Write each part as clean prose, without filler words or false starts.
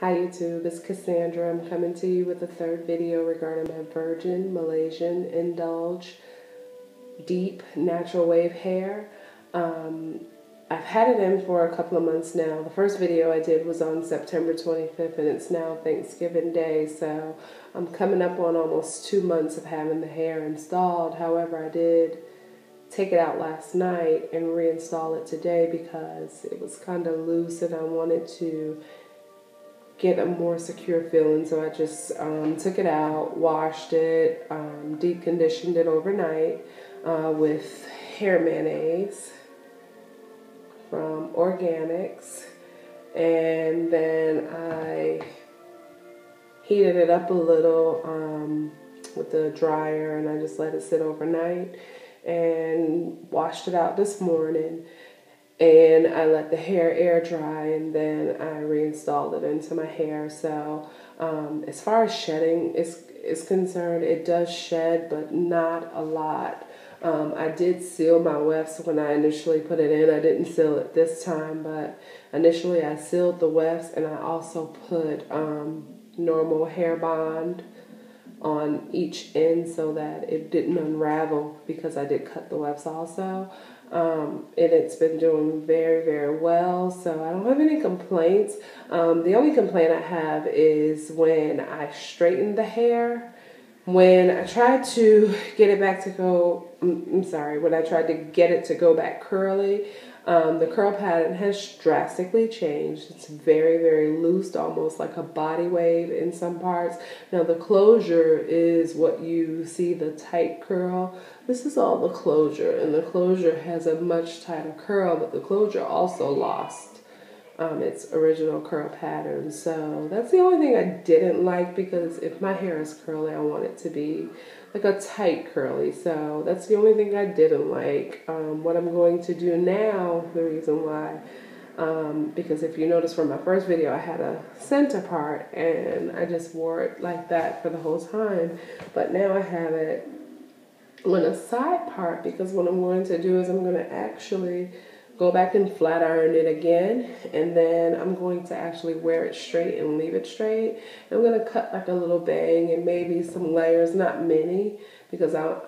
Hi YouTube, it's Cassandra. I'm coming to you with a third video regarding my Virgin Malaysian Indulge Deep Natural Wave hair. I've had it in for a couple of months now. The first video I did was on September 25th and it's now Thanksgiving Day, so I'm coming up on almost 2 months of having the hair installed. However, I did take it out last night and reinstall it today because it was kind of loose and I wanted to get a more secure feeling. So I just took it out, washed it, deep conditioned it overnight with hair mayonnaise from Organics, and then I heated it up a little with the dryer, and I just let it sit overnight and washed it out this morning. And I let the hair air dry, and then I reinstalled it into my hair. So as far as shedding is concerned, it does shed, but not a lot. I did seal my wefts when I initially put it in. I didn't seal it this time, but initially I sealed the wefts, and I also put normal hair bond on each end so that it didn't unravel, because I did cut the wefts also. And it's been doing very, very well, so I don't have any complaints. The only complaint I have is when I straighten the hair. When I tried to get it back to go, when I tried to get it to go back curly, the curl pattern has drastically changed. It's very, very loose, almost like a body wave in some parts. Now the closure is what you see, the tight curl. This is all the closure, and the closure has a much tighter curl, but the closure also lost its original curl pattern. So that's the only thing I didn't like, because if my hair is curly, I want it to be like a tight curly. So that's the only thing I didn't like. What I'm going to do now, the reason why, because if you notice from my first video, I had a center part and I just wore it like that for the whole time. But now I have it on a side part, because what I'm going to do is I'm going to actually go back and flat iron it again, and then I'm going to actually wear it straight and leave it straight. I'm going to cut like a little bang and maybe some layers, not many, because I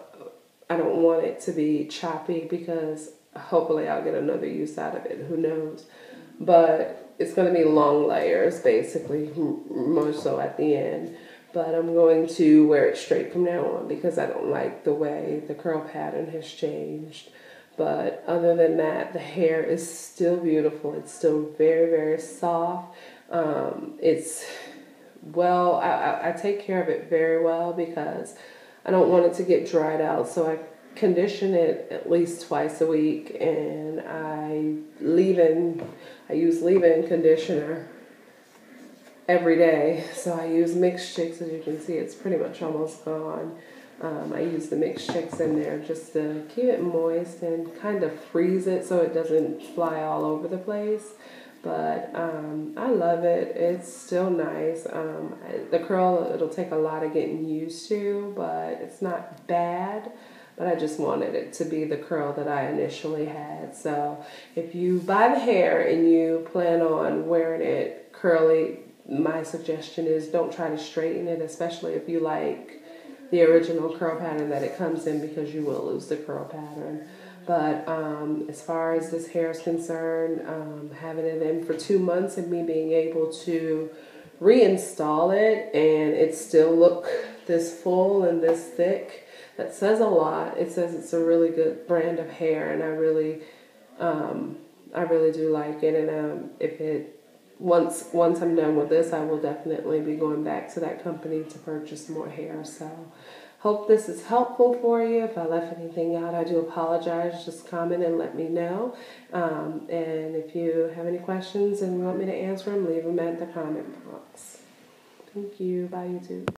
don't want it to be choppy, because hopefully I'll get another use out of it, who knows. But it's going to be long layers basically, more so at the end. But I'm going to wear it straight from now on, because I don't like the way the curl pattern has changed. But other than that, the hair is still beautiful. It's still very, very soft. It's well, I take care of it very well, because I don't want it to get dried out. So I condition it at least twice a week, and I use leave-in conditioner every day. So I use Mixed Chicks. As you can see, it's pretty much almost gone. I use the Mixed Chicks in there just to keep it moist and kind of freeze it so it doesn't fly all over the place. But I love it. It's still nice. The curl, it'll take a lot of getting used to, but it's not bad. But I just wanted it to be the curl that I initially had. So if you buy the hair and you plan on wearing it curly, my suggestion is don't try to straighten it, especially if you like the original curl pattern that it comes in, because you will lose the curl pattern. But as far as this hair is concerned, having it in for 2 months and me being able to reinstall it and it still look this full and this thick, that says a lot. It says it's a really good brand of hair, and I really do like it. And if it once I'm done with this, I will definitely be going back to that company to purchase more hair. So hope this is helpful for you. If I left anything out, I do apologize. Just comment and let me know. And if you have any questions and you want me to answer them, leave them at the comment box. Thank you. Bye, YouTube.